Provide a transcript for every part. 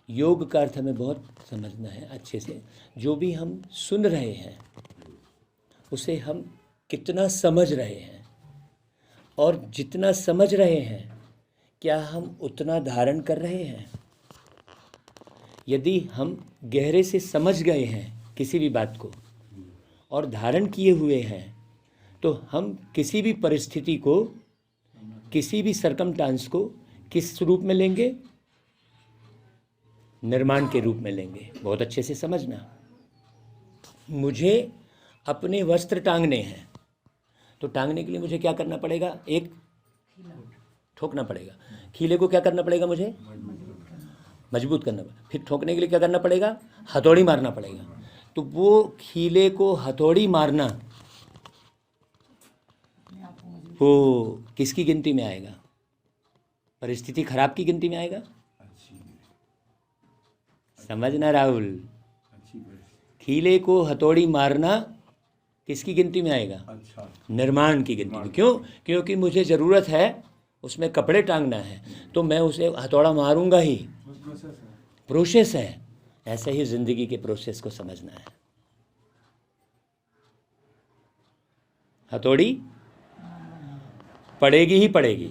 योग का अर्थ हमें बहुत समझना है अच्छे से। जो भी हम सुन रहे हैं उसे हम कितना समझ रहे हैं, और जितना समझ रहे हैं क्या हम उतना धारण कर रहे हैं। यदि हम गहरे से समझ गए हैं किसी भी बात को और धारण किए हुए हैं, तो हम किसी भी परिस्थिति को, किसी भी सरकमस्टांस को किस रूप में लेंगे? निर्माण के रूप में लेंगे। बहुत अच्छे से समझना। मुझे अपने वस्त्र टांगने हैं, तो टांगने के लिए मुझे क्या करना पड़ेगा? एक ठोकना पड़ेगा। खीले को क्या करना पड़ेगा? मुझे मजबूत करना पड़ेगा। फिर ठोकने के लिए क्या करना पड़ेगा? हथौड़ी मारना पड़ेगा। तो वो खीले को हथौड़ी मारना, वो किसकी गिनती में आएगा? परिस्थिति खराब की गिनती में आएगा? समझना राहुल, खीले को हथौड़ी मारना किसकी गिनती में आएगा? निर्माण की गिनती में। क्यों? क्योंकि मुझे ज़रूरत है, उसमें कपड़े टांगना है, तो मैं उसे हथौड़ा मारूंगा ही। प्रोसेस है। ऐसे ही जिंदगी के प्रोसेस को समझना है। हथौड़ी पड़ेगी ही पड़ेगी।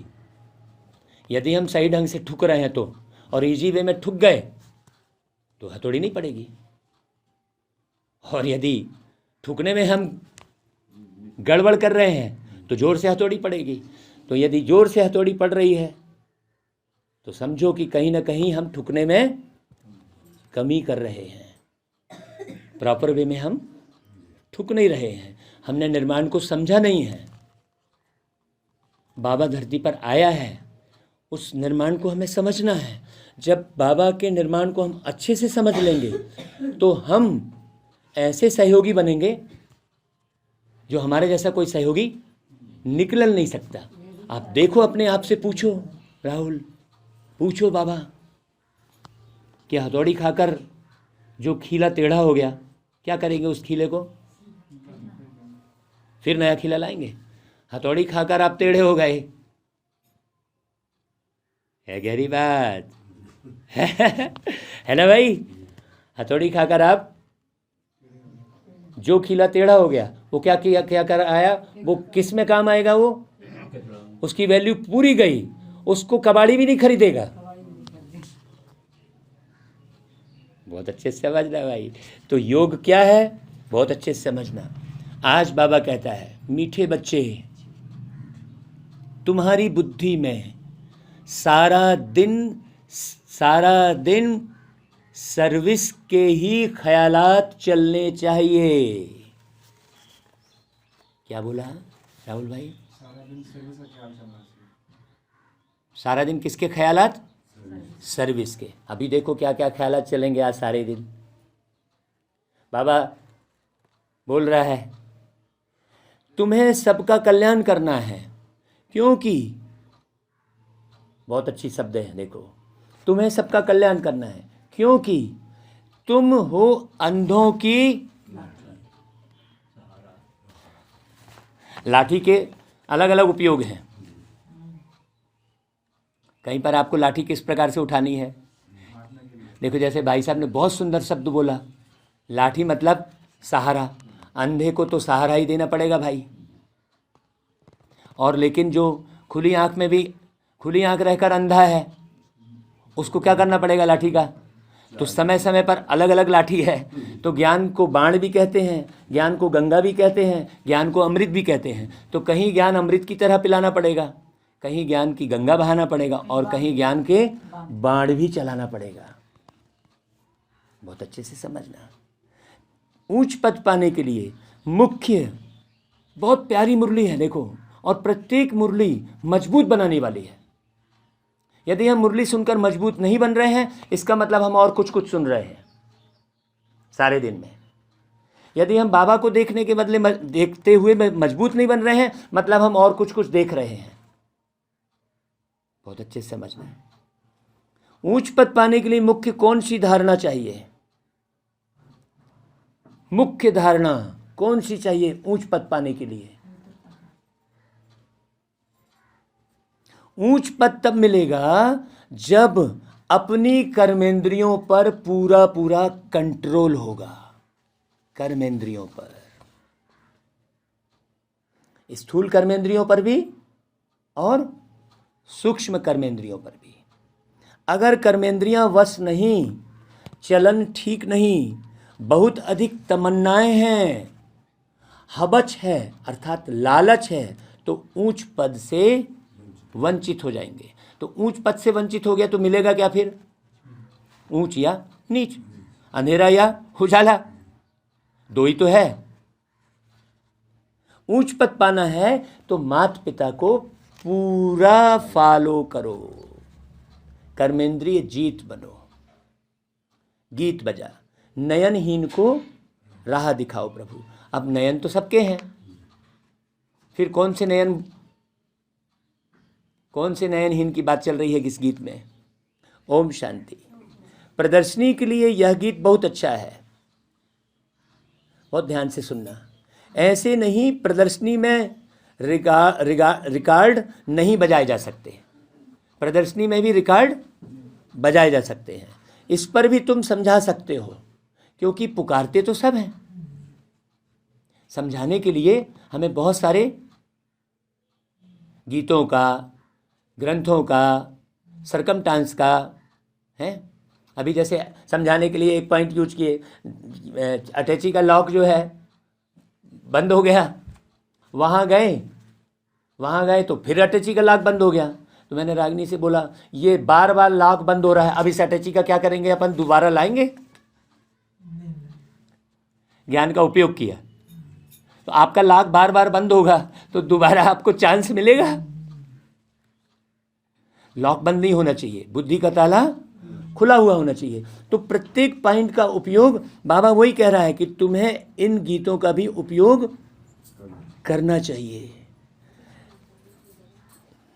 यदि हम सही ढंग से ठुक रहे हैं तो, और इजी वे में ठुक गए तो हथौड़ी नहीं पड़ेगी। और यदि ठुकने में हम गड़बड़ कर रहे हैं तो जोर से हथौड़ी पड़ेगी। तो यदि जोर से हथौड़ी पड़ रही है तो समझो कि कहीं ना कहीं हम ठुकने में कमी कर रहे हैं। प्रॉपर वे में हम ठुक नहीं रहे हैं। हमने निर्माण को समझा नहीं है। बाबा धरती पर आया है, उस निर्माण को हमें समझना है। जब बाबा के निर्माण को हम अच्छे से समझ लेंगे तो हम ऐसे सहयोगी बनेंगे जो हमारे जैसा कोई सहयोगी निकल नहीं सकता। आप देखो, अपने आप से पूछो राहुल, पूछो बाबा कि हथौड़ी खाकर जो खीला टेढ़ा हो गया, क्या करेंगे उस खीले को? फिर नया खीला लाएंगे। हथौड़ी खाकर आप टेढ़े हो गए, है गहरी बात है ना भाई? हथौड़ी खाकर आप जो खीला टेढ़ा हो गया, वो क्या किया, क्या कर आया? वो किस में काम आएगा? वो उसकी वैल्यू पूरी गई, उसको कबाड़ी भी नहीं खरीदेगा। बहुत अच्छे से समझना भाई। तो योग क्या है? बहुत अच्छे से समझना। आज बाबा कहता है, मीठे बच्चे, तुम्हारी बुद्धि में सारा दिन सर्विस के ही ख्यालात चलने चाहिए। क्या बोला राहुल भाई? सारा दिन किसके ख्यालात? सर्विस के। अभी देखो क्या क्या ख्यालात चलेंगे आज सारे दिन। बाबा बोल रहा है, तुम्हें सबका कल्याण करना है, क्योंकि बहुत अच्छी शब्द है। देखो, तुम्हें सबका कल्याण करना है क्योंकि तुम हो अंधों की लाठी। के अलग अलग उपयोग हैं। कहीं पर आपको लाठी किस प्रकार से उठानी है? देखो, जैसे भाई साहब ने बहुत सुंदर शब्द बोला, लाठी मतलब सहारा। अंधे को तो सहारा ही देना पड़ेगा भाई। और लेकिन जो खुली आंख में भी, खुली आंख रहकर अंधा है, उसको क्या करना पड़ेगा? लाठी का। तो समय समय पर अलग अलग लाठी है। तो ज्ञान को बाण भी कहते हैं, ज्ञान को गंगा भी कहते हैं, ज्ञान को अमृत भी कहते हैं। तो कहीं ज्ञान अमृत की तरह पिलाना पड़ेगा, कहीं ज्ञान की गंगा बहाना पड़ेगा, और कहीं ज्ञान के बाण भी चलाना पड़ेगा। बहुत अच्छे से समझना। ऊंच पद पाने के लिए मुख्य, बहुत प्यारी मुरली है देखो, और प्रत्येक मुरली मजबूत बनाने वाली है। यदि हम मुरली सुनकर मजबूत नहीं बन रहे हैं, इसका मतलब हम और कुछ कुछ सुन रहे हैं सारे दिन में। यदि हम बाबा को देखने के बदले देखते हुए मजबूत नहीं बन रहे हैं, मतलब हम और कुछ कुछ देख रहे हैं। बहुत अच्छे से समझना है। ऊंच पद पाने के लिए मुख्य कौन सी धारणा चाहिए? मुख्य धारणा कौन सी चाहिए ऊंच पद पाने के लिए? ऊंच पद तब मिलेगा जब अपनी कर्मेंद्रियों पर पूरा पूरा कंट्रोल होगा, कर्मेंद्रियों पर, स्थूल कर्मेंद्रियों पर भी और सूक्ष्म कर्मेंद्रियों पर भी। अगर कर्मेंद्रियां वश नहीं, चलन ठीक नहीं, बहुत अधिक तमन्नाएं हैं, हबच है अर्थात लालच है, तो ऊंच पद से वंचित हो जाएंगे। तो ऊंच पद से वंचित हो गया तो मिलेगा क्या फिर? ऊंच या नीच, अंधेरा या उजाला, दो ही तो है। ऊंच पद पाना है तो माता पिता को पूरा फॉलो करो, कर्मेंद्रिय जीत बनो, गीत बजा, नयनहीन को राह दिखाओ प्रभु। अब नयन तो सबके हैं, फिर कौन से नयनहीन की बात चल रही है किस गीत में? ओम शांति। प्रदर्शनी के लिए यह गीत बहुत अच्छा है, बहुत ध्यान से सुनना। ऐसे नहीं, प्रदर्शनी में रिकॉर्ड नहीं बजाए जा सकते, प्रदर्शनी में भी रिकॉर्ड बजाए जा सकते हैं। इस पर भी तुम समझा सकते हो, क्योंकि पुकारते तो सब हैं। समझाने के लिए हमें बहुत सारे गीतों का, ग्रंथों का, सरकमटांस का है। अभी जैसे समझाने के लिए एक पॉइंट यूज किए, अटैची का लॉक जो है बंद हो गया, वहाँ गए तो फिर अटैची का लॉक बंद हो गया। तो मैंने रागिनी से बोला, ये बार बार लॉक बंद हो रहा है, अब इस अटैची का क्या करेंगे अपन? दोबारा लाएंगे? ज्ञान का उपयोग किया तो आपका लॉक बार बार बंद होगा तो दोबारा आपको चांस मिलेगा? लॉक बंद नहीं होना चाहिए, बुद्धि का ताला खुला हुआ होना चाहिए। तो प्रत्येक पॉइंट का उपयोग बाबा वही कह रहा है कि तुम्हें इन गीतों का भी उपयोग करना चाहिए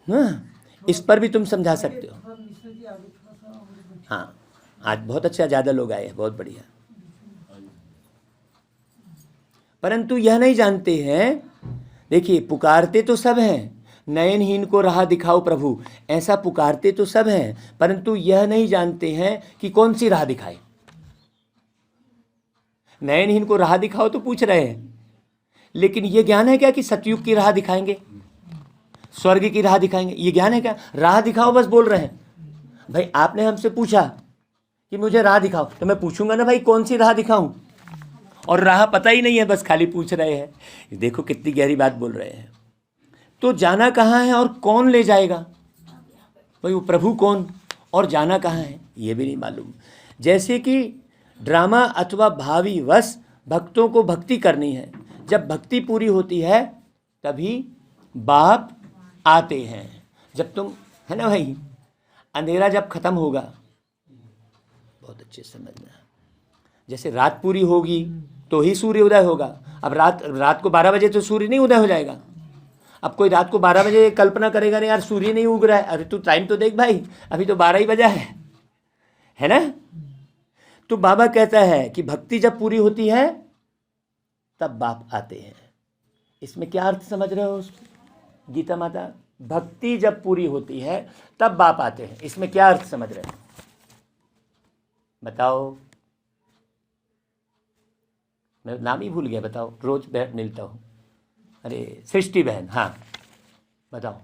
ना। इस पर भी तुम समझा सकते हो। हाँ, आज बहुत अच्छा, ज़्यादा लोग आए हैं, बहुत बढ़िया। परंतु यह नहीं जानते हैं, देखिए पुकारते तो सब हैं, नयनहीन को राह दिखाओ प्रभु, ऐसा पुकारते तो सब हैं, परंतु यह नहीं जानते हैं कि कौन सी राह दिखाए। नयनहीन को राह दिखाओ तो पूछ रहे हैं, लेकिन यह ज्ञान है क्या कि सतयुग की राह दिखाएंगे, स्वर्ग की राह दिखाएंगे? ये ज्ञान है क्या? राह दिखाओ बस बोल रहे हैं। भाई आपने हमसे पूछा कि मुझे राह दिखाओ, तो मैं पूछूंगा ना भाई कौन सी राह दिखाऊं, और राह पता ही नहीं है, बस खाली पूछ रहे हैं। देखो कितनी गहरी बात बोल रहे हैं। तो जाना कहाँ है और कौन ले जाएगा? भाई वो प्रभु कौन और जाना कहाँ है ये भी नहीं मालूम। जैसे कि ड्रामा अथवा भावी वश भक्तों को भक्ति करनी है, जब भक्ति पूरी होती है तभी बाप आते हैं। जब तुम, है ना भाई, अंधेरा जब खत्म होगा, बहुत अच्छे से समझना, जैसे रात पूरी होगी तो ही सूर्य उदय होगा। अब रात को 12 बजे तो सूर्य नहीं उदय हो जाएगा। अब कोई रात को 12 बजे कल्पना करेगा नहीं यार सूर्य नहीं उग रहा है, अरे तू टाइम तो देख भाई, अभी तो 12 ही बजा है ना। तो बाबा कहता है कि भक्ति जब पूरी होती है तब बाप आते हैं। इसमें क्या अर्थ समझ रहे हो गीता माता? भक्ति जब पूरी होती है तब बाप आते हैं, इसमें क्या अर्थ समझ रहे हो बताओ? मैं नाम ही भूल गया, बताओ, रोज मिलता हूँ। अरे सृष्टि बहन, हाँ बताओ।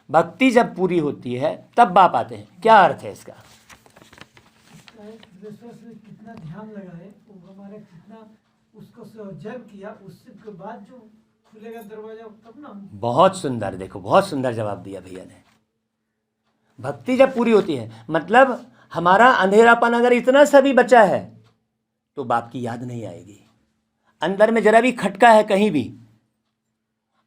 भक्ति जब पूरी होती है तब बाप आते हैं, क्या अर्थ है इसका? कितना ध्यान लगाए, हमारे कितना उसको जब किया, उसके बाद जो खुलेगा दरवाजा तब ना। बहुत सुंदर, देखो बहुत सुंदर जवाब दिया भैया ने। भक्ति जब पूरी होती है मतलब हमारा अंधेरापन अगर इतना सा भी बचा है तो बाप की याद नहीं आएगी। अंदर में जरा भी खटका है कहीं भी,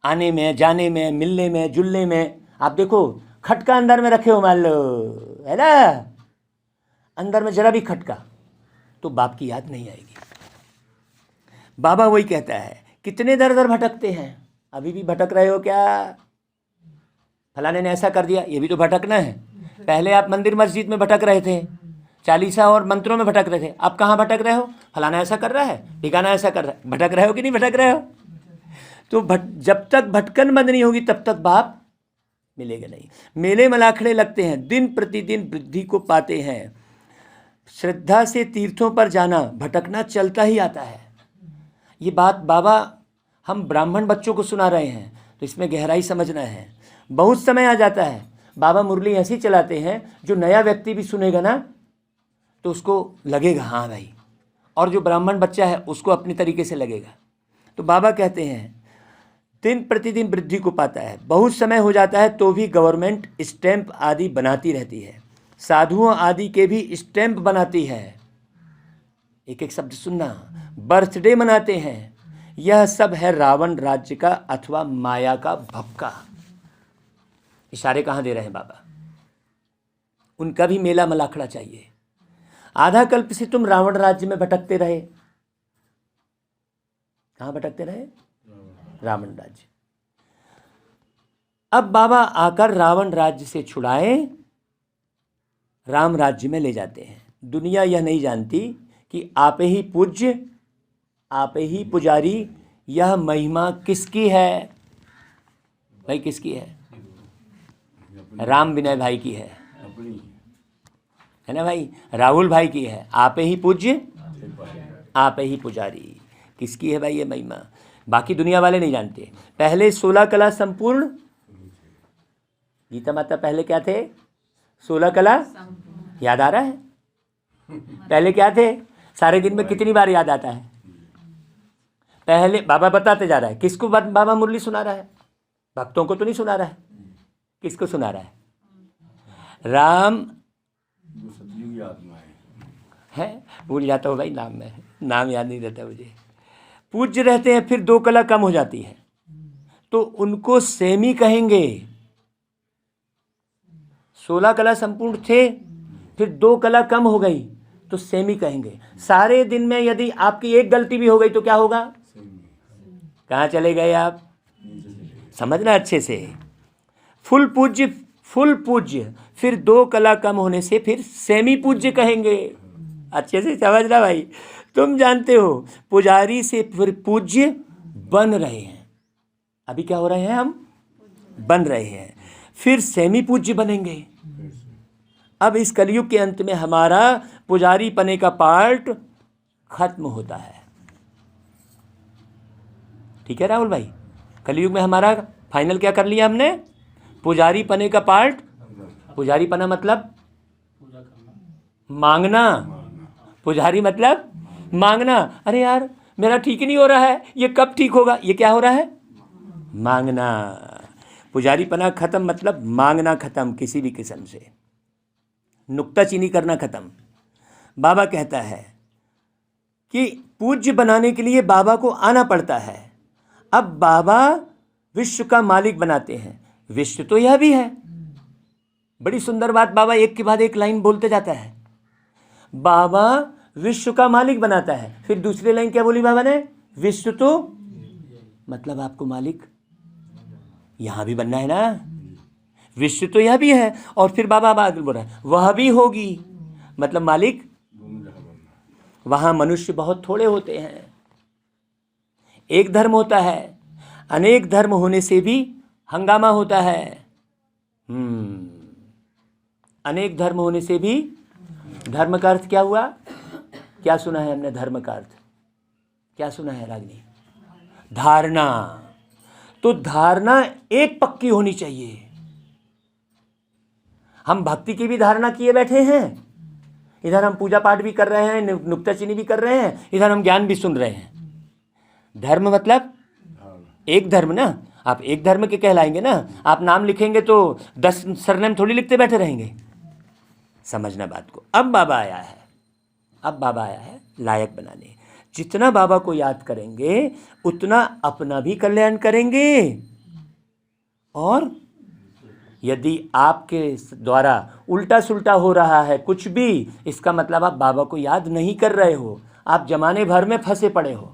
आने में, जाने में, मिलने में, जुलने में, आप देखो खटका अंदर में रखे हो मान लो, है ना, अंदर में जरा भी खटका, तो बाप की याद नहीं आएगी। बाबा वही कहता है, कितने दर दर भटकते हैं, अभी भी भटक रहे हो क्या? फलाने ने ऐसा कर दिया, ये भी तो भटकना है। पहले आप मंदिर मस्जिद में भटक रहे थे, चालीसा और मंत्रों में भटक रहे थे, अब कहाँ भटक रहे हो? फलाना ऐसा कर रहा है, ठिकाना ऐसा कर रहा है, भटक रहे हो कि नहीं भटक रहे हो? तो जब तक भटकन बंद नहीं होगी तब तक बाप मिलेगा नहीं। मेले मलाखड़े लगते हैं, दिन प्रतिदिन वृद्धि को पाते हैं। श्रद्धा से तीर्थों पर जाना, भटकना चलता ही आता है। ये बात बाबा हम ब्राह्मण बच्चों को सुना रहे हैं, तो इसमें गहराई समझना है। बहुत समय आ जाता है, बाबा मुरली ऐसी चलाते हैं, जो नया व्यक्ति भी सुनेगा ना तो उसको लगेगा हाँ भाई, और जो ब्राह्मण बच्चा है उसको अपनी तरीके से लगेगा। तो बाबा कहते हैं दिन प्रतिदिन वृद्धि को पाता है। बहुत समय हो जाता है तो भी गवर्नमेंट स्टैंप आदि बनाती रहती है, साधुओं आदि के भी स्टैंप बनाती है। एक एक शब्द सुनना। बर्थडे मनाते हैं। यह सब है रावण राज्य का अथवा माया का भपका। इशारे कहाँ दे रहे हैं बाबा? उनका भी मेला मलाखड़ा चाहिए। आधा कल्प से तुम रावण राज्य में भटकते रहे। कहाँ भटकते रहे? रावण राज्य। अब बाबा आकर रावण राज्य से छुड़ाए, राम राज्य में ले जाते हैं। दुनिया यह नहीं जानती कि आप ही पूज्य, आप ही पुजारी, यह महिमा किसकी है? भाई किसकी है? राम विनय भाई की है ना भाई? राहुल भाई की है। आप ही पूज्य, आप ही पुजारी, किसकी है भाई ये महिमा? बाकी दुनिया वाले नहीं जानते। पहले 16 कला संपूर्ण, गीता माता पहले क्या थे? 16 कला। याद आ रहा है? पहले क्या थे? सारे दिन में कितनी बार याद आता है? पहले बाबा बताते जा रहा है। किसको बाबा मुरली सुना रहा है? भक्तों को तो नहीं सुना रहा है। किसको सुना रहा है? राम है, भूल जाता हूँ भाई नाम में, नाम याद नहीं रहता मुझे। पूज्य रहते हैं, फिर 2 कला कम हो जाती है तो उनको सेमी कहेंगे। 16 कला संपूर्ण थे, फिर 2 कला कम हो गई तो सेमी कहेंगे। सारे दिन में यदि आपकी एक गलती भी हो गई तो क्या होगा? कहाँ चले गए आप? समझना अच्छे से। फुल पूज्य, फुल पूज्य, फिर 2 कला कम होने से फिर सेमी पूज्य कहेंगे। अच्छे से समझना भाई। तुम जानते हो पुजारी से फिर पूज्य बन रहे हैं। अभी क्या हो रहे हैं? हम बन रहे हैं, फिर सेमी पूज्य बनेंगे। अब इस कलयुग के अंत में हमारा पुजारी पने का पार्ट खत्म होता है। ठीक है राहुल भाई? कलयुग में हमारा फाइनल क्या कर लिया हमने? पुजारी पने का पार्ट। पुजारी पना मतलब मांगना। पुजारी मतलब मांगना। अरे यार मेरा ठीक नहीं हो रहा है, ये कब ठीक होगा? ये क्या हो रहा है? मांगना। पुजारी पना खत्म मतलब मांगना खत्म, किसी भी किस्म से नुक्ताचीनी करना खत्म। बाबा कहता है कि पूज्य बनाने के लिए बाबा को आना पड़ता है। अब बाबा विश्व का मालिक बनाते हैं। विश्व तो यह भी है। बड़ी सुंदर बात बाबा एक के बाद एक लाइन बोलते जाता है। बाबा विश्व का मालिक बनाता है, फिर दूसरी लाइन क्या बोली बाबा ने? विश्व तो मतलब आपको मालिक यहां भी बनना है ना। विश्व तो यह भी है, और फिर बाबा आगे बोल रहा है वह भी होगी, मतलब मालिक वहां मनुष्य बहुत थोड़े होते हैं। एक धर्म होता है, अनेक धर्म होने से भी हंगामा होता है। अनेक धर्म होने से भी, धर्म का अर्थ क्या हुआ? क्या सुना है हमने? धर्म का अर्थ क्या सुना है रागिनी? धारणा। तो धारणा एक पक्की होनी चाहिए। हम भक्ति की भी धारणा किए बैठे हैं, इधर हम पूजा पाठ भी कर रहे हैं, नुक्ताचीनी भी कर रहे हैं, इधर हम ज्ञान भी सुन रहे हैं। धर्म मतलब एक धर्म ना। आप एक धर्म के कहलाएंगे ना। आप नाम लिखेंगे तो 10 सरनेम थोड़ी लिखते बैठे रहेंगे। समझना बात को। अब बाबा आया है, अब बाबा आया है लायक बनाने। जितना बाबा को याद करेंगे उतना अपना भी कल्याण करेंगे, और यदि आपके द्वारा उल्टा सुल्टा हो रहा है कुछ भी, इसका मतलब आप बाबा को याद नहीं कर रहे हो, आप जमाने भर में फंसे पड़े हो।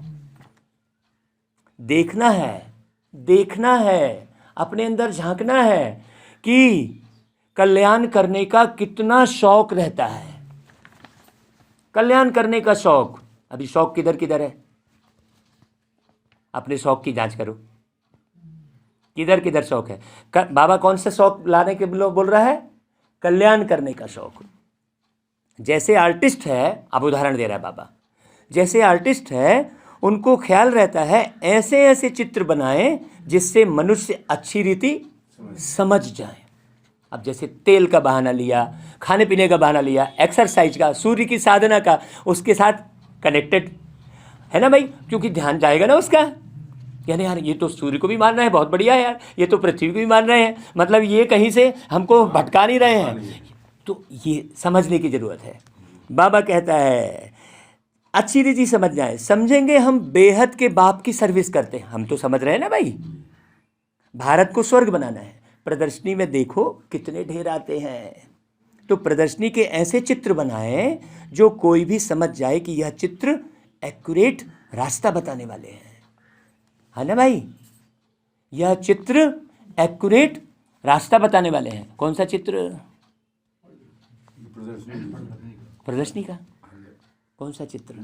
देखना है, देखना है, अपने अंदर झांकना है कि कल्याण करने का कितना शौक रहता है। कल्याण करने का शौक। अभी शौक किधर किधर है? अपने शौक की जांच करो। किधर किधर शौक है? बाबा कौन सा शौक लाने के बोल रहा है? कल्याण करने का शौक। जैसे आर्टिस्ट है, अब उदाहरण दे रहा है बाबा, जैसे आर्टिस्ट है उनको ख्याल रहता है ऐसे ऐसे चित्र बनाएं जिससे मनुष्य अच्छी रीति समझ जाए। अब जैसे तेल का बहाना लिया, खाने पीने का बहाना लिया, एक्सरसाइज का, सूर्य की साधना का, उसके साथ कनेक्टेड है ना भाई, क्योंकि ध्यान जाएगा ना उसका, यानी यार ये तो सूर्य को भी मान रहे हैं, बहुत बढ़िया है यार, ये तो पृथ्वी को भी मान रहे हैं, मतलब ये कहीं से हमको भटका नहीं रहे हैं। तो ये समझने की ज़रूरत है। बाबा कहता है अच्छी रीति समझ जाए, समझेंगे हम बेहद के बाप की सर्विस करते हैं। हम तो समझ रहे हैं ना भाई, भारत को स्वर्ग बनाना है। प्रदर्शनी में देखो कितने ढेर आते हैं, तो प्रदर्शनी के ऐसे चित्र बनाएं जो कोई भी समझ जाए कि यह चित्र एक्यूरेट रास्ता बताने वाले हैं, है ना भाई? यह चित्र एक्यूरेट रास्ता बताने वाले हैं। कौन सा चित्र? प्रदर्शनी का कौन सा चित्र?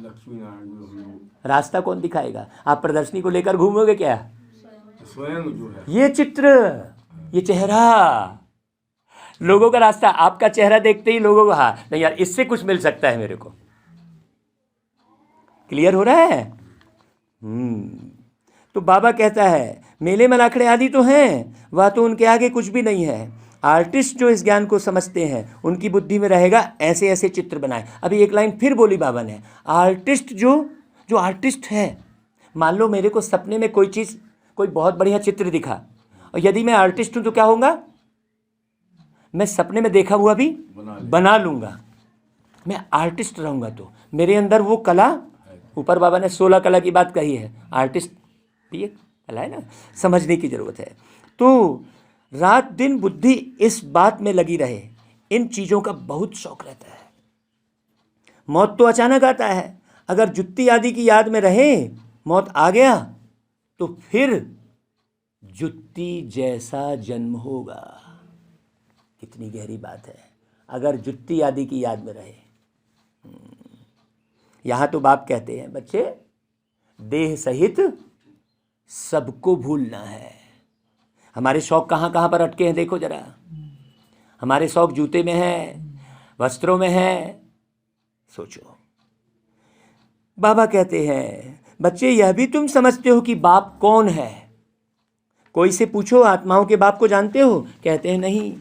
रास्ता कौन दिखाएगा? आप प्रदर्शनी को लेकर घूमोगे क्या? स्वयं जो है ये चित्र, ये चेहरा, लोगों का रास्ता। आपका चेहरा देखते ही लोगों को हाँ नहीं यार इससे कुछ मिल सकता है मेरे को। क्लियर हो रहा है? तो बाबा कहता है मेले मलाखड़े आदि तो हैं, वह तो उनके आगे कुछ भी नहीं है। आर्टिस्ट जो इस ज्ञान को समझते हैं उनकी बुद्धि में रहेगा ऐसे ऐसे चित्र बनाए। अभी एक लाइन फिर बोली बाबा ने, आर्टिस्ट जो आर्टिस्ट है, मान लो मेरे को सपने में कोई चीज़, कोई बहुत बढ़िया चित्र दिखा, और यदि मैं आर्टिस्ट हूँ तो क्या होगा? मैं सपने में देखा हुआ भी बना लूँगा। मैं आर्टिस्ट रहूँगा तो मेरे अंदर वो कला, ऊपर बाबा ने 16 कला की बात कही है, आर्टिस्ट भी एक कला है ना, समझने की ज़रूरत है। तो रात दिन बुद्धि इस बात में लगी रहे, इन चीज़ों का बहुत शौक रहता है। मौत तो अचानक आता है, अगर जुत्ती आदि की याद में रहे, मौत आ गया तो फिर जुत्ती जैसा जन्म होगा। कितनी गहरी बात है, अगर जुत्ती आदि की याद में रहे। यहाँ तो बाप कहते हैं बच्चे देह सहित सबको भूलना है। हमारे शौक कहाँ कहाँ पर अटके हैं देखो जरा। हमारे शौक जूते में है, वस्त्रों में है, सोचो। बाबा कहते हैं बच्चे यह भी तुम समझते हो कि बाप कौन है? कोई से पूछो आत्माओं के बाप को जानते हो? कहते हैं नहीं।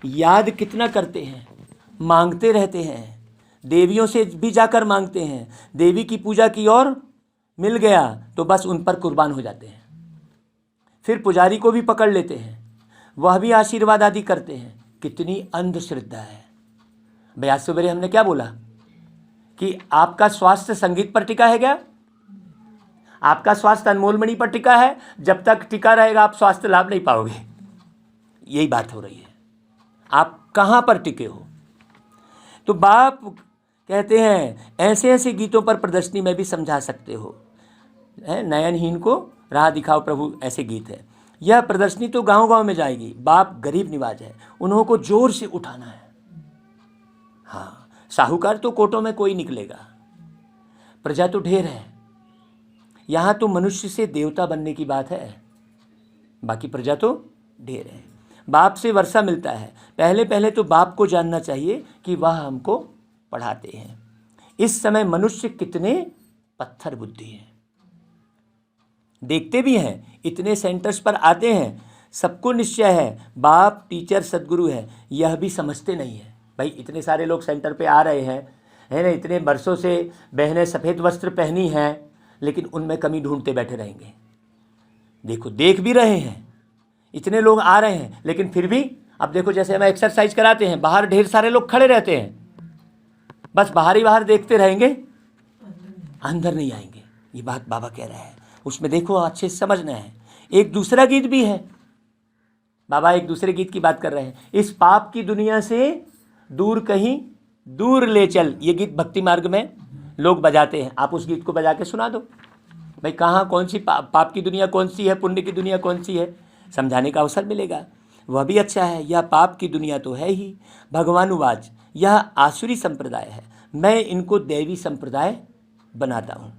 याद कितना करते हैं, मांगते रहते हैं, देवियों से भी जाकर मांगते हैं। देवी की पूजा की और मिल गया तो बस उन पर कुर्बान हो जाते हैं। फिर पुजारी को भी पकड़ लेते हैं, वह भी आशीर्वाद आदि करते हैं। कितनी अंधश्रद्धा है भाई। आज सवेरे हमने क्या बोला कि आपका स्वास्थ्य संगीत पर टिका है क्या? आपका स्वास्थ्य अनमोल मणि पर टिका है। जब तक टिका रहेगा आप स्वास्थ्य लाभ नहीं पाओगे। यही बात हो रही है। आप कहाँ पर टिके हो? तो बाप कहते हैं ऐसे ऐसे गीतों पर प्रदर्शनी में भी समझा सकते हो। नयनहीन को राह दिखाओ प्रभु, ऐसे गीत है। यह प्रदर्शनी तो गांव गांव में जाएगी। बाप गरीब निवाज है, उन्हों को जोर से उठाना है। हाँ, साहूकार तो कोटों में कोई निकलेगा, प्रजा तो ढेर है। यहाँ तो मनुष्य से देवता बनने की बात है, बाकी प्रजा तो ढेर है। बाप से वर्षा मिलता है। पहले पहले तो बाप को जानना चाहिए कि वह हमको पढ़ाते हैं। इस समय मनुष्य कितने पत्थर बुद्धि हैं। देखते भी हैं, इतने सेंटर्स पर आते हैं, सबको निश्चय है बाप टीचर सदगुरु है, यह भी समझते नहीं है। भाई इतने सारे लोग सेंटर पे आ रहे हैं, है ना, इतने बरसों से बहनें सफ़ेद वस्त्र पहनी हैं, लेकिन उनमें कमी ढूंढते बैठे रहेंगे। देखो देख भी रहे हैं, इतने लोग आ रहे हैं, लेकिन फिर भी अब देखो जैसे हम एक्सरसाइज कराते हैं, बाहर ढेर सारे लोग खड़े रहते हैं, बस बाहर ही बाहर देखते रहेंगे, अंदर नहीं आएंगे। ये बात बाबा कह रहा है, उसमें देखो अच्छे से समझना है। एक दूसरा गीत भी है, बाबा एक दूसरे गीत की बात कर रहे हैं। इस पाप की दुनिया से दूर कहीं दूर ले चल, ये गीत भक्ति मार्ग में लोग बजाते हैं। आप उस गीत को बजा के सुना दो भाई, कहाँ कौन सी पाप की दुनिया कौन सी है, पुण्य की दुनिया कौन सी है, समझाने का अवसर मिलेगा। वह भी अच्छा है। यह पाप की दुनिया तो है ही, भगवानुवाच यह आसुरी संप्रदाय है, मैं इनको दैवी संप्रदाय बनाता हूँ।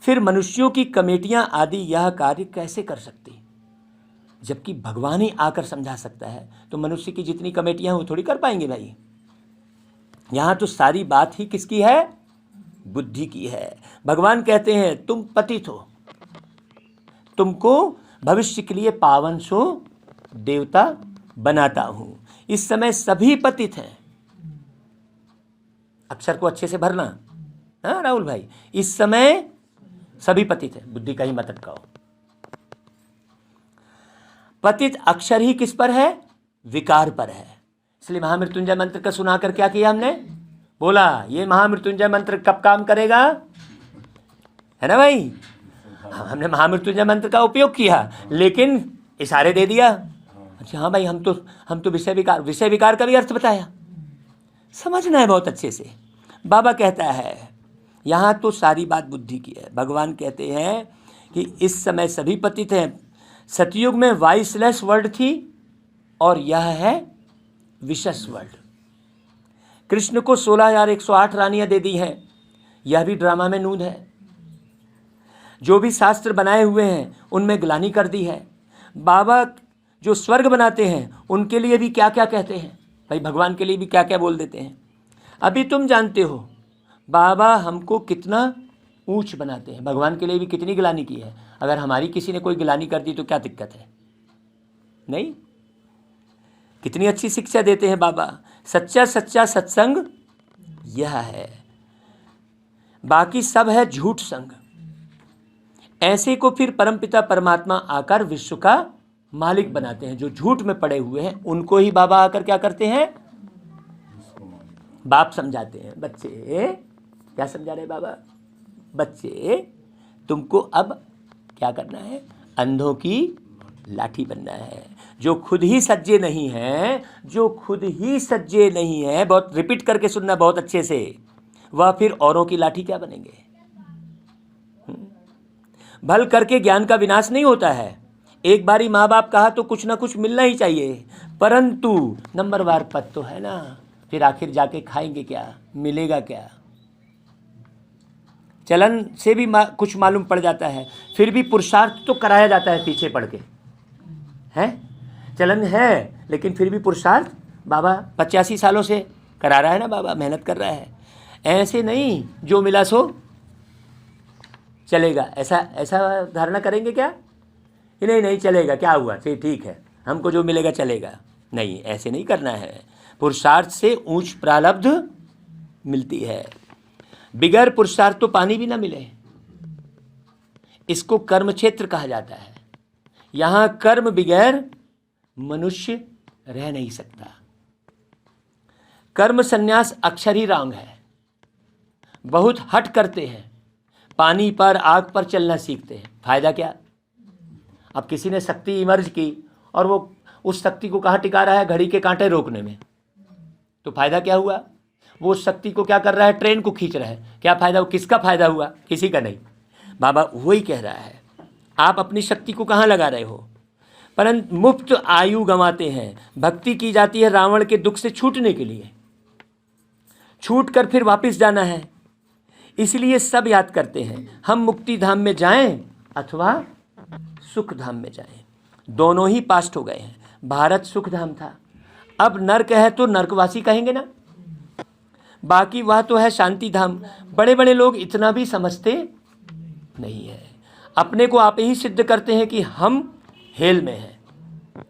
फिर मनुष्यों की कमेटियाँ आदि यह कार्य कैसे कर सकती? जबकि भगवान ही आकर समझा सकता है, तो मनुष्य की जितनी कमेटियां हैं वो थोड़ी कर पाएंगे भाई। यहाँ तो सारी बात ही किसकी है? बुद्धि की है। भगवान कहते हैं तुम पतित हो, तुमको भविष्य के लिए पावन सो देवता बनाता हूं। इस समय सभी पतित हैं। अक्षर को अच्छे से भरना, हाँ राहुल भाई, इस समय सभी पतित हैं। बुद्धि का ही मत अटकाओ। पतित अक्षर ही किस पर है? विकार पर है। इसलिए महामृत्युंजय मंत्र का सुनाकर क्या किया हमने? बोला ये महामृत्युंजय मंत्र कब काम करेगा, है ना भाई? हमने महामृत्युंजय मंत्र का उपयोग किया, लेकिन इशारे दे दिया। अच्छा हाँ भाई, हम तो विषय विकार का भी अर्थ बताया। समझना है बहुत अच्छे से। बाबा कहता है यहाँ तो सारी बात बुद्धि की है। भगवान कहते हैं कि इस समय सभी पतित हैं। सतयुग में वाइसलेस वर्ल्ड थी और यह है विशेष वर्ल्ड। कृष्ण को 16,108 रानियां दे दी हैं, यह भी ड्रामा में नूंद है। जो भी शास्त्र बनाए हुए हैं उनमें ग्लानि कर दी है। बाबा जो स्वर्ग बनाते हैं उनके लिए भी क्या क्या कहते हैं भाई, भगवान के लिए भी क्या क्या बोल देते हैं। अभी तुम जानते हो बाबा हमको कितना ऊंच बनाते हैं, भगवान के लिए भी कितनी ग्लानि की है। अगर हमारी किसी ने कोई ग्लानि कर दी तो क्या दिक्कत है? नहीं, कितनी अच्छी शिक्षा देते हैं बाबा। सच्चा सच्चा सत्संग यह है, बाकी सब है झूठ संग। ऐसे को फिर परमपिता परमात्मा आकर विश्व का मालिक बनाते हैं। जो झूठ में पड़े हुए हैं उनको ही बाबा आकर क्या करते हैं? बाप समझाते हैं। बच्चे क्या समझा रहे बाबा? बच्चे तुमको अब क्या करना है? अंधों की लाठी बनना है। जो खुद ही सज्जे नहीं है, जो खुद ही सज्जे नहीं है, बहुत रिपीट करके सुनना बहुत अच्छे से, वह फिर औरों की लाठी क्या बनेंगे? भल करके ज्ञान का विनाश नहीं होता है। एक बारी माँ बाप कहा तो कुछ ना कुछ मिलना ही चाहिए, परंतु नंबरवार पद तो है ना, फिर आखिर जाके खाएंगे क्या, मिलेगा क्या? चलन से भी कुछ मालूम पड़ जाता है, फिर भी पुरुषार्थ तो कराया जाता है पीछे पड़ के, है चलन है, लेकिन फिर भी पुरुषार्थ बाबा 85 सालों से करा रहा है ना, बाबा मेहनत कर रहा है। ऐसे नहीं जो मिला सो चलेगा, ऐसा धारणा करेंगे क्या? नहीं चलेगा, क्या हुआ, ठीक है, हमको जो मिलेगा चलेगा। नहीं, ऐसे नहीं करना है। पुरुषार्थ से ऊंच प्रारब्ध मिलती है। बिगर पुरुषार्थ तो पानी भी ना मिले। इसको कर्म क्षेत्र कहा जाता है। यहां कर्म बिगैर मनुष्य रह नहीं सकता। कर्म संन्यास अक्षर ही रॉन्ग है। बहुत हट करते हैं, पानी पर आग पर चलना सीखते हैं, फायदा क्या? अब किसी ने शक्ति इमर्ज की और वो उस शक्ति को कहाँ टिका रहा है? घड़ी के कांटे रोकने में, तो फायदा क्या हुआ? वो शक्ति को क्या कर रहा है? ट्रेन को खींच रहा है, क्या फायदा? किसका फायदा हुआ? किसी का नहीं। बाबा वही कह रहा है, आप अपनी शक्ति को कहाँ लगा रहे हो? परंतु मुफ्त आयु गंवाते हैं। भक्ति की जाती है रावण के दुख से छूटने के लिए, छूट कर फिर वापस जाना है। इसलिए सब याद करते हैं हम मुक्ति धाम में जाएं अथवा सुख धाम में जाएं। दोनों ही पास्ट हो गए हैं। भारत सुख धाम था, अब नर्क है तो नर्कवासी कहेंगे ना, बाकी वह तो है शांति धाम। बड़े बड़े लोग इतना भी समझते नहीं है, अपने को आप ही सिद्ध करते हैं कि हम हेल में हैं।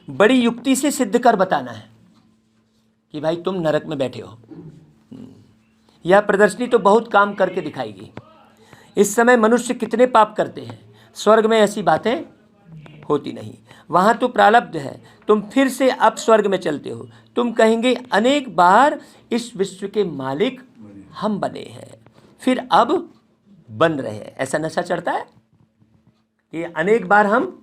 बड़ी युक्ति से सिद्ध कर बताना है कि भाई तुम नरक में बैठे हो। यह प्रदर्शनी तो बहुत काम करके दिखाएगी। इस समय मनुष्य कितने पाप करते हैं, स्वर्ग में ऐसी बातें होती नहीं। वहाँ तो प्रारब्ध है, तुम फिर से अब स्वर्ग में चलते हो। तुम कहेंगे अनेक बार इस विश्व के मालिक हम बने हैं, फिर अब बन रहे हैं। ऐसा नशा चढ़ता है कि अनेक बार हम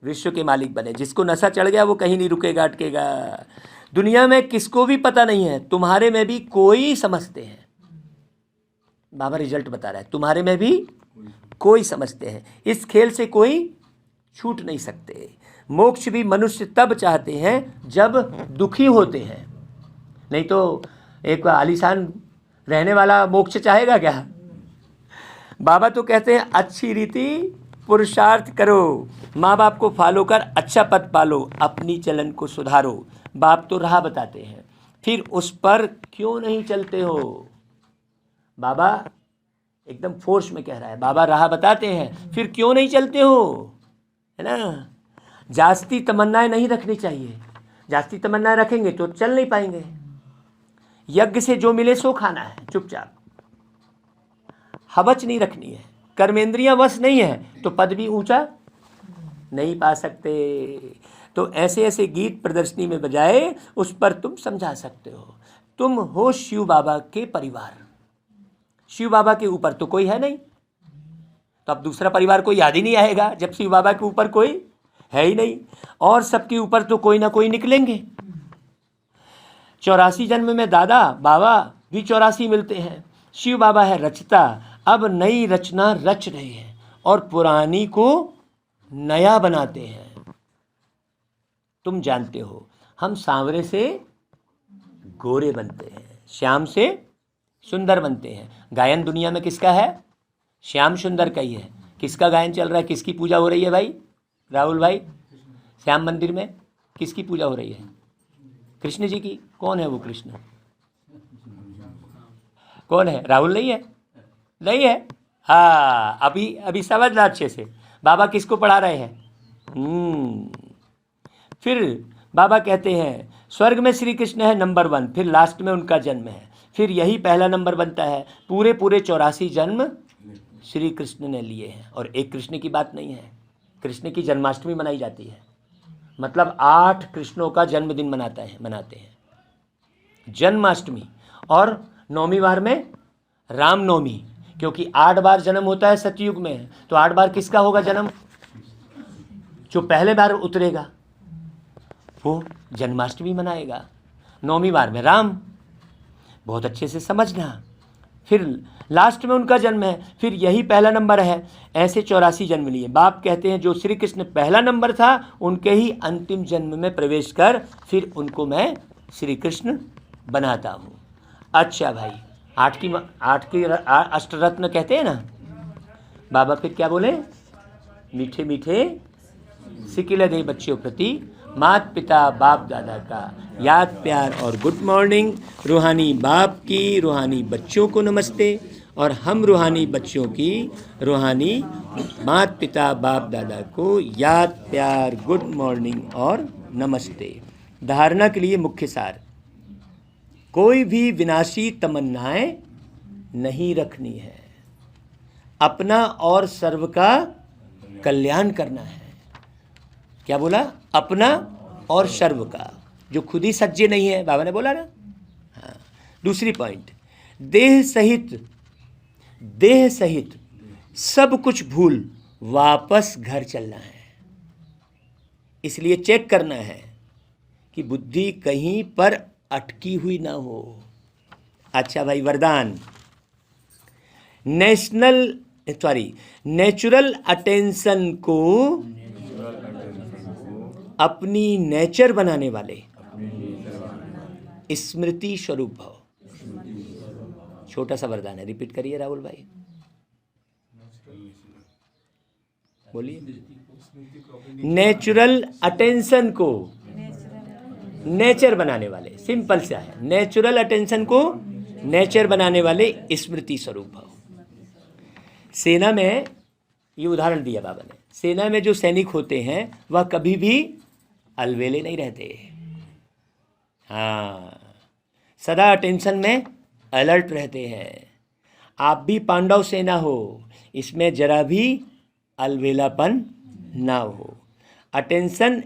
विश्व के मालिक बने। जिसको नशा चढ़ गया वो कहीं नहीं रुकेगा, अटकेगा। दुनिया में किसको भी पता नहीं है, तुम्हारे में भी कोई समझते हैं। बाबा रिजल्ट बता रहा है, तुम्हारे में भी कोई समझते हैं। इस खेल से कोई छूट नहीं सकते। मोक्ष भी मनुष्य तब चाहते हैं जब दुखी होते हैं, नहीं तो एक आलीशान रहने वाला मोक्ष चाहेगा क्या? बाबा तो कहते हैं अच्छी रीति पुरुषार्थ करो, माँ बाप को फॉलो कर अच्छा पद पालो, अपनी चलन को सुधारो। बाप तो राह बताते हैं, फिर उस पर क्यों नहीं चलते हो? बाबा एकदम फोर्स में कह रहा है, बाबा राह बताते हैं, फिर क्यों नहीं चलते हो? है ना? जास्ती तमन्नाएं नहीं रखनी चाहिए, जास्ती तमन्नाएं रखेंगे तो चल नहीं पाएंगे। यज्ञ से जो मिले सो खाना है, चुपचाप। हवच नहीं रखनी है, कर्मेंद्रियां वश नहीं है तो पद भी ऊंचा नहीं पा सकते। तो ऐसे ऐसे गीत प्रदर्शनी में बजाए उस पर तुम समझा सकते हो। तुम हो शिव बाबा के परिवार, शिव बाबा के ऊपर तो कोई है नहीं, तो अब दूसरा परिवार कोई याद ही नहीं आएगा जब शिव बाबा के ऊपर कोई है ही नहीं, और सबके ऊपर तो कोई ना कोई निकलेंगे। 84 जन्म में दादा बाबा भी 84 मिलते हैं। शिव बाबा है रचता, अब नई रचना रच रहे हैं और पुरानी को नया बनाते हैं। तुम जानते हो हम सांवरे से गोरे बनते हैं, श्याम से सुंदर बनते हैं। गायन दुनिया में किसका है? श्याम सुंदर का ही है। किसका गायन चल रहा है? किसकी पूजा हो रही है भाई राहुल भाई? श्याम मंदिर में किसकी पूजा हो रही है? कृष्ण जी की। कौन है वो कृष्ण? कौन है? राहुल नहीं है? नहीं है? हाँ, अभी समझ ला अच्छे से। बाबा किसको पढ़ा रहे हैं? फिर बाबा कहते हैं स्वर्ग में श्री कृष्ण है नंबर 1, फिर लास्ट में उनका जन्म है, फिर यही पहला नंबर बनता है। पूरे 84 जन्म श्री कृष्ण ने लिए हैं। और एक कृष्ण की बात नहीं है, कृष्ण की जन्माष्टमी मनाई जाती है, मतलब 8 कृष्णों का जन्मदिन मनाते हैं जन्माष्टमी। और 9वीं बार में रामनवमी, क्योंकि 8 बार जन्म होता है सतयुग में, तो 8 बार किसका होगा जन्म? जो पहले बार उतरेगा वो जन्माष्टमी मनाएगा। 9वीं बार में राम, बहुत अच्छे से समझना। फिर लास्ट में उनका जन्म है, फिर यही पहला नंबर है। ऐसे 84 जन्म लिए। बाप कहते हैं जो श्री कृष्ण पहला नंबर था उनके ही अंतिम जन्म में प्रवेश कर फिर उनको मैं श्री कृष्ण बनाता हूँ। अच्छा भाई, 8 की अष्टरत्न कहते हैं ना। बाबा फिर क्या बोले? मीठे मीठे सिकिल दे बच्चों प्रति मात पिता बाप दादा का याद प्यार और गुड मॉर्निंग। रूहानी बाप की रूहानी बच्चों को नमस्ते, और हम रूहानी बच्चों की रूहानी मात पिता बाप दादा को याद प्यार गुड मॉर्निंग और नमस्ते। धारणा के लिए मुख्य सार, कोई भी विनाशी तमन्नाएं नहीं रखनी है, अपना और सर्व का कल्याण करना है। क्या बोला? अपना और सर्व का, जो खुद ही सज्जे नहीं है, बाबा ने बोला ना। हाँ। दूसरी पॉइंट, देह सहित सब कुछ भूल वापस घर चलना है। इसलिए चेक करना है कि बुद्धि कहीं पर अटकी हुई ना हो। अच्छा भाई, वरदान, नेचुरल अटेंशन को अपनी नेचर बनाने वाले स्मृति स्वरूप भव। छोटा सा वरदान है, रिपीट करिए राहुल भाई, बोलिए। नेचुरल अटेंशन को नेचर बनाने वाले, सिंपल सा है, नेचुरल अटेंशन को नेचर बनाने वाले स्मृति स्वरूप भव। सेना में ये उदाहरण दिया बाबा ने, सेना में जो सैनिक होते हैं वह कभी भी अलवेले नहीं रहते। हाँ, सदा अटेंशन में अलर्ट रहते हैं। आप भी पांडव सेना हो, इसमें जरा भी अलवेलापन ना हो। अटेंशन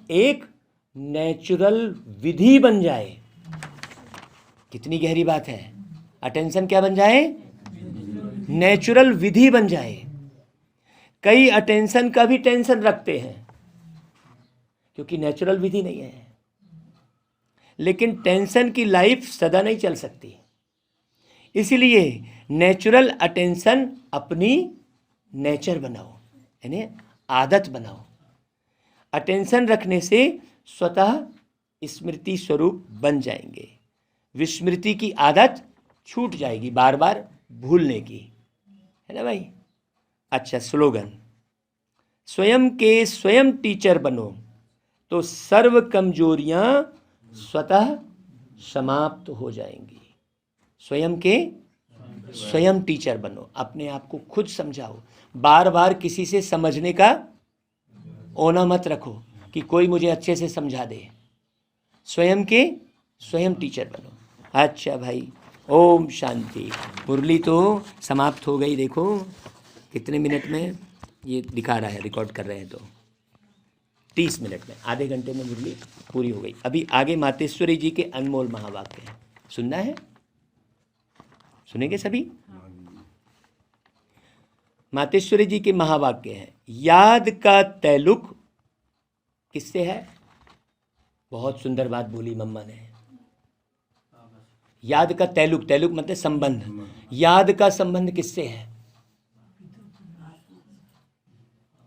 एक नेचुरल विधि बन जाए। कितनी गहरी बात है। अटेंशन क्या बन जाए? नेचुरल विधि बन जाए। कई अटेंशन का भी टेंशन रखते हैं क्योंकि नेचुरल विधि नहीं है। लेकिन टेंशन की लाइफ सदा नहीं चल सकती, इसलिए नेचुरल अटेंशन अपनी नेचर बनाओ, यानी आदत बनाओ। अटेंशन रखने से स्वतः स्मृति स्वरूप बन जाएंगे। विस्मृति की आदत छूट जाएगी, बार बार भूलने की, है ना भाई। अच्छा, स्लोगन, स्वयं के स्वयं टीचर बनो तो सर्व कमजोरियां स्वतः समाप्त हो जाएंगी। स्वयं के स्वयं टीचर बनो, अपने आप को खुद समझाओ। बार बार किसी से समझने का ओना मत रखो कि कोई मुझे अच्छे से समझा दे। स्वयं के स्वयं टीचर बनो। अच्छा भाई, ओम शांति। मुरली तो समाप्त हो गई। देखो कितने मिनट में ये दिखा रहा है, रिकॉर्ड कर रहे हैं तो 30 मिनट में, आधे घंटे में मुरली पूरी हो गई। अभी आगे मातेश्वरी जी के अनमोल महावाक्य हैं, सुनना है? सुनेंगे सभी? मातेश्वरी जी के महावाक्य हैं। याद का तैलुक किससे है? बहुत सुंदर बात बोली मम्मा ने। याद का तैलुक, तैलुक मतलब संबंध। याद का संबंध किससे है?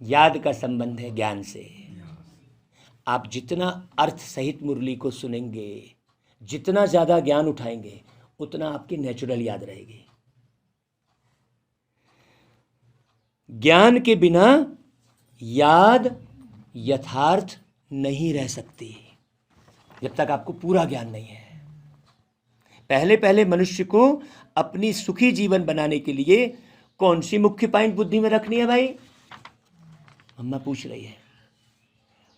याद का संबंध है ज्ञान से। आप जितना अर्थ सहित मुरली को सुनेंगे, जितना ज्यादा ज्ञान उठाएंगे, उतना आपकी नेचुरल याद रहेगी। ज्ञान के बिना याद यथार्थ नहीं रह सकती, जब तक आपको पूरा ज्ञान नहीं है। पहले पहले मनुष्य को अपनी सुखी जीवन बनाने के लिए कौन सी मुख्य पॉइंट बुद्धि में रखनी है भाई? मम्मा पूछ रही है,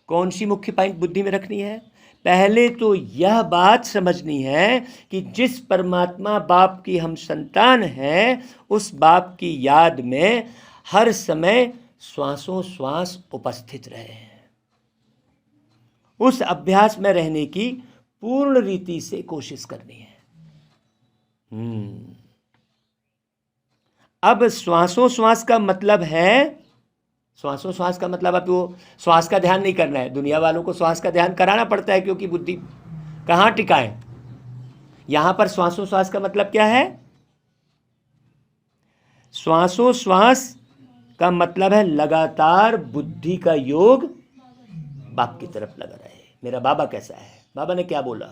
कौन सी मुख्य पॉइंट बुद्धि में रखनी है? पहले तो यह बात समझनी है कि जिस परमात्मा बाप की हम संतान हैं, उस बाप की याद में हर समय श्वासों श्वास उपस्थित रहे। उस अभ्यास में रहने की पूर्ण रीति से कोशिश करनी है। अब श्वासों श्वास का मतलब है, श्वासों श्वास का मतलब आपको श्वास का ध्यान नहीं करना है। दुनिया वालों को श्वास का ध्यान कराना पड़ता है, क्योंकि बुद्धि कहाँ टिकाए। यहां पर श्वासों श्वास का मतलब क्या है? श्वासों श्वास का मतलब है लगातार बुद्धि का योग बाप की तरफ लगा रहे। मेरा बाबा कैसा है, बाबा ने क्या बोला,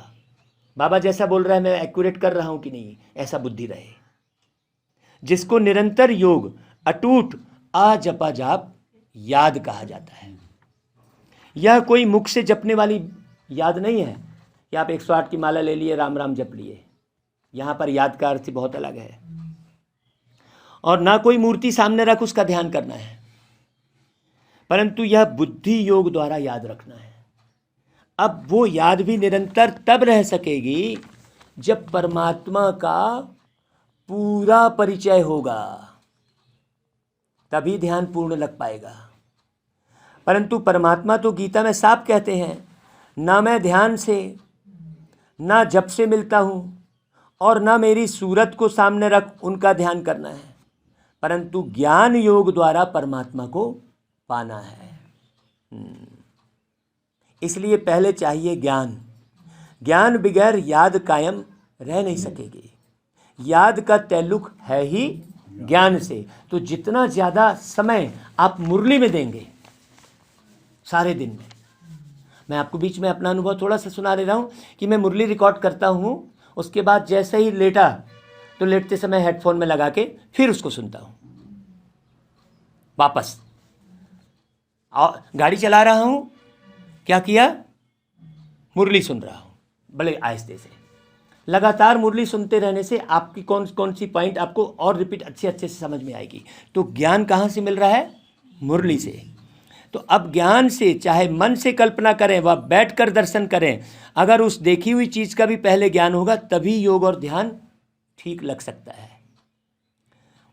बाबा जैसा बोल रहा है मैं एक्यूरेट कर रहा हूं कि नहीं, ऐसा बुद्धि रहे। जिसको निरंतर योग, अटूट अजपा जाप याद कहा जाता है। यह कोई मुख से जपने वाली याद नहीं है कि आप 108 की माला ले लिए, राम राम जप लिए। यहां पर याद का अर्थ बहुत अलग है। और ना कोई मूर्ति सामने रख उसका ध्यान करना है, परंतु यह बुद्धि योग द्वारा याद रखना है। अब वो याद भी निरंतर तब रह सकेगी जब परमात्मा का पूरा परिचय होगा, तभी ध्यान पूर्ण लग पाएगा। परंतु परमात्मा तो गीता में साफ कहते हैं, ना मैं ध्यान से ना जप से मिलता हूं और ना मेरी सूरत को सामने रख उनका ध्यान करना है, परंतु ज्ञान योग द्वारा परमात्मा को पाना है। इसलिए पहले चाहिए ज्ञान। ज्ञान बगैर याद कायम रह नहीं सकेगी। याद का तल्लुक है ही ज्ञान से। तो जितना ज़्यादा समय आप मुरली में देंगे सारे दिन में, मैं आपको बीच में अपना अनुभव थोड़ा सा सुना दे रहा हूँ कि मैं मुरली रिकॉर्ड करता हूँ, उसके बाद जैसे ही लेटा तो लेटते समय हेडफोन में लगा के फिर उसको सुनता हूँ वापस। और गाड़ी चला रहा हूँ, क्या किया, मुरली सुन रहा हूँ बड़े आहिस्ते से। लगातार मुरली सुनते रहने से आपकी कौन कौन सी पॉइंट आपको और रिपीट अच्छे से समझ में आएगी। तो ज्ञान कहाँ से मिल रहा है? मुरली से। तो अब ज्ञान से चाहे मन से कल्पना करें व बैठकर दर्शन करें, अगर उस देखी हुई चीज़ का भी पहले ज्ञान होगा तभी योग और ध्यान ठीक लग सकता है।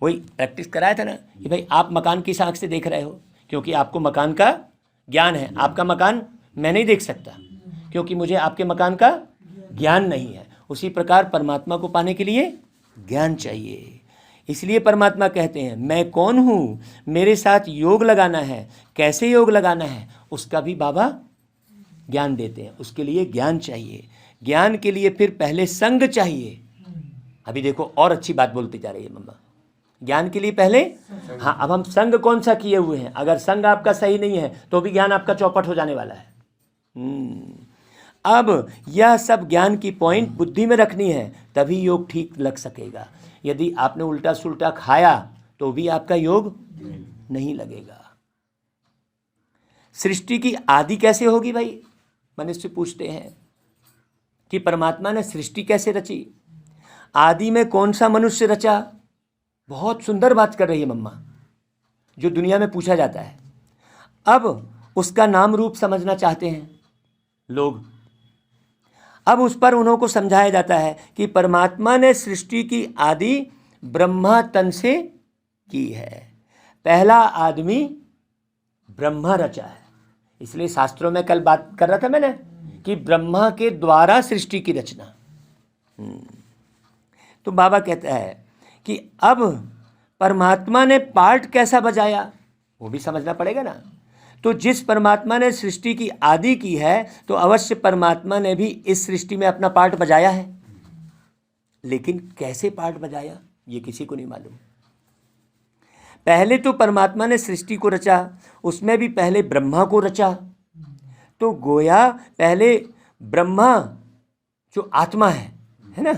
वही प्रैक्टिस कराया था ना कि भाई आप मकान किस आँख से देख रहे हो, क्योंकि आपको मकान का ज्ञान है। आपका मकान मैं नहीं देख सकता क्योंकि मुझे आपके मकान का ज्ञान नहीं है। उसी प्रकार परमात्मा को पाने के लिए ज्ञान चाहिए। इसलिए परमात्मा कहते हैं मैं कौन हूँ, मेरे साथ योग लगाना है। कैसे योग लगाना है उसका भी बाबा ज्ञान देते हैं। उसके लिए ज्ञान चाहिए। ज्ञान के लिए फिर पहले संग चाहिए। अभी देखो और अच्छी बात बोलती जा रही है मम्मा। ज्ञान के लिए पहले, हाँ, अब हम संग कौन सा किए हुए हैं। अगर संग आपका सही नहीं है तो भी ज्ञान आपका चौपट हो जाने वाला है। अब यह सब ज्ञान की पॉइंट बुद्धि में रखनी है, तभी योग ठीक लग सकेगा। यदि आपने उल्टा सुल्टा खाया तो भी आपका योग नहीं लगेगा। सृष्टि की आदि कैसे होगी भाई? मनुष्य पूछते हैं कि परमात्मा ने सृष्टि कैसे रची, आदि में कौन सा मनुष्य रचा? बहुत सुंदर बात कर रही है मम्मा, जो दुनिया में पूछा जाता है। अब उसका नाम रूप समझना चाहते हैं लोग। अब उस पर उन्हों को समझाया जाता है कि परमात्मा ने सृष्टि की आदि ब्रह्मा तन से की है। पहला आदमी ब्रह्मा रचा है। इसलिए शास्त्रों में कल बात कर रहा था मैंने कि ब्रह्मा के द्वारा सृष्टि की रचना। तो बाबा कहता है कि अब परमात्मा ने पार्ट कैसा बजाया वो भी समझना पड़ेगा ना। तो जिस परमात्मा ने सृष्टि की आदि की है तो अवश्य परमात्मा ने भी इस सृष्टि में अपना पार्ट बजाया है, लेकिन कैसे पार्ट बजाया ये किसी को नहीं मालूम। पहले तो परमात्मा ने सृष्टि को रचा, उसमें भी पहले ब्रह्मा को रचा। तो गोया पहले ब्रह्मा जो आत्मा है ना,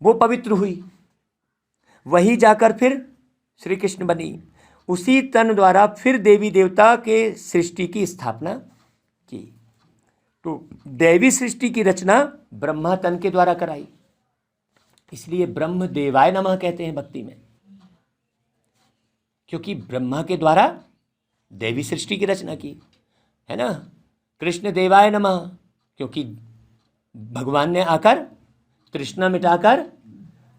वो पवित्र हुई, वही जाकर फिर श्री कृष्ण बनी। उसी तन द्वारा फिर देवी देवता के सृष्टि की स्थापना की। तो दैवी सृष्टि की रचना ब्रह्मा तन के द्वारा कराई। इसलिए ब्रह्म देवाय नमः कहते हैं भक्ति में, क्योंकि ब्रह्मा के द्वारा दैवी सृष्टि की रचना की है ना। कृष्ण देवाय नमः, क्योंकि भगवान ने आकर तृष्णा मिटाकर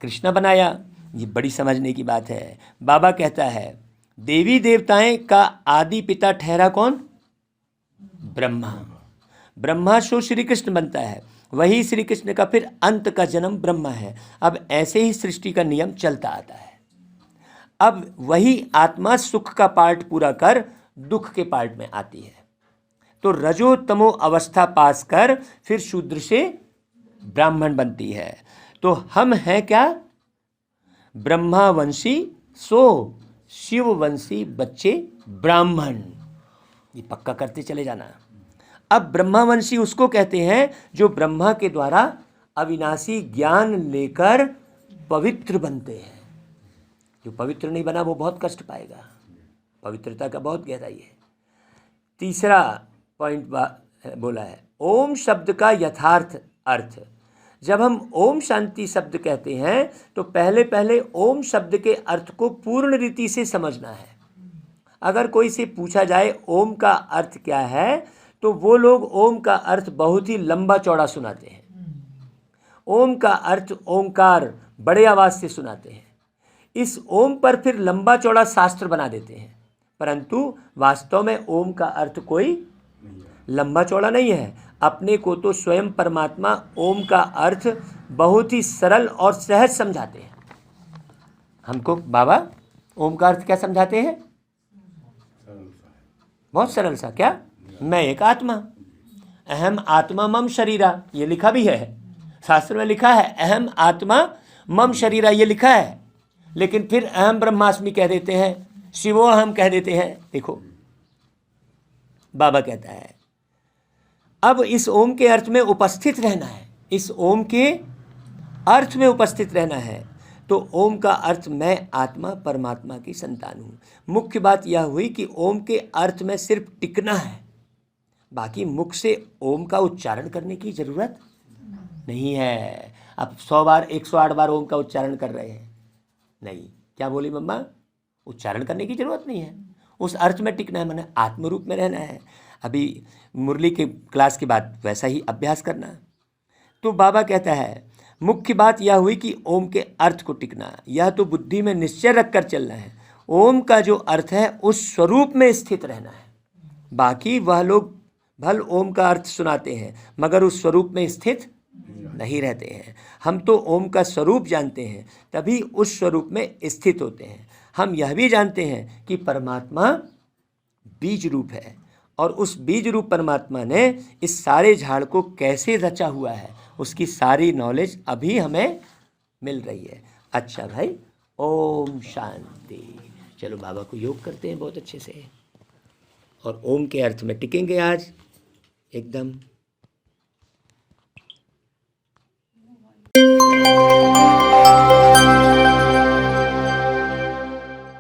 कृष्ण बनाया। ये बड़ी समझने की बात है। बाबा कहता है देवी देवताएं का आदि पिता ठहरा कौन? ब्रह्मा। ब्रह्मा से श्री कृष्ण बनता है, वही श्री कृष्ण का फिर अंत का जन्म ब्रह्मा है। अब ऐसे ही सृष्टि का नियम चलता आता है। अब वही आत्मा सुख का पार्ट पूरा कर दुख के पार्ट में आती है। तो रजो तमो अवस्था पास कर फिर शूद्र से ब्राह्मण बनती है। तो हम हैं क्या? ब्रह्मावंशी सो शिववंशी बच्चे ब्राह्मण। ये पक्का करते चले जाना। अब ब्रह्मावंशी उसको कहते हैं जो ब्रह्मा के द्वारा अविनाशी ज्ञान लेकर पवित्र बनते हैं। जो पवित्र नहीं बना वो बहुत कष्ट पाएगा। पवित्रता का बहुत गहराई है। तीसरा पॉइंट बोला है ओम शब्द का यथार्थ अर्थ। जब हम ओम शांति शब्द कहते हैं तो पहले पहले ओम शब्द के अर्थ को पूर्ण रीति से समझना है। अगर कोई से पूछा जाए ओम का अर्थ क्या है तो वो लोग ओम का अर्थ बहुत ही लंबा चौड़ा सुनाते हैं। ओम का अर्थ ओंकार बड़े आवाज से सुनाते हैं। इस ओम पर फिर लंबा चौड़ा शास्त्र बना देते हैं, परंतु वास्तव में ओम का अर्थ कोई लंबा चौड़ा नहीं है। अपने को तो स्वयं परमात्मा ओम का अर्थ बहुत ही सरल और सहज समझाते हैं। हमको बाबा ओम का अर्थ क्या समझाते हैं? बहुत सरल सा। क्या? मैं एक आत्मा, अहम आत्मा मम शरीरा, ये लिखा भी है शास्त्र में, लिखा है अहम आत्मा मम शरीरा, ये लिखा है। लेकिन फिर अहम ब्रह्मास्मि कह देते हैं, शिवो अहम कह देते हैं। देखो बाबा कहता है अब इस ओम के अर्थ में उपस्थित रहना है, इस ओम के अर्थ में उपस्थित रहना है। तो ओम का अर्थ मैं आत्मा परमात्मा की संतान हूँ। मुख्य बात यह हुई कि ओम के अर्थ में सिर्फ टिकना है, बाकी मुख से ओम का उच्चारण करने की जरूरत नहीं है। अब 100 बार 108 बार ओम का उच्चारण कर रहे हैं, नहीं। क्या बोली मम्मा? उच्चारण करने की जरूरत नहीं है, उस अर्थ में टिकना है, मैंने आत्म रूप में रहना है। अभी मुरली के क्लास के बाद वैसा ही अभ्यास करना। तो बाबा कहता है मुख्य बात यह हुई कि ओम के अर्थ को टिकना, यह तो बुद्धि में निश्चय रखकर चलना है। ओम का जो अर्थ है उस स्वरूप में स्थित रहना है। बाकी वह लोग भल ओम का अर्थ सुनाते हैं मगर उस स्वरूप में स्थित नहीं रहते हैं। हम तो ओम का स्वरूप जानते हैं, तभी उस स्वरूप में स्थित होते हैं। हम यह भी जानते हैं कि परमात्मा बीज रूप है और उस बीज रूप परमात्मा ने इस सारे झाड़ को कैसे रचा हुआ है उसकी सारी नॉलेज अभी हमें मिल रही है। अच्छा भाई, ओम शांति। चलो बाबा को योग करते हैं बहुत अच्छे से और ओम के अर्थ में टिकेंगे आज एकदम।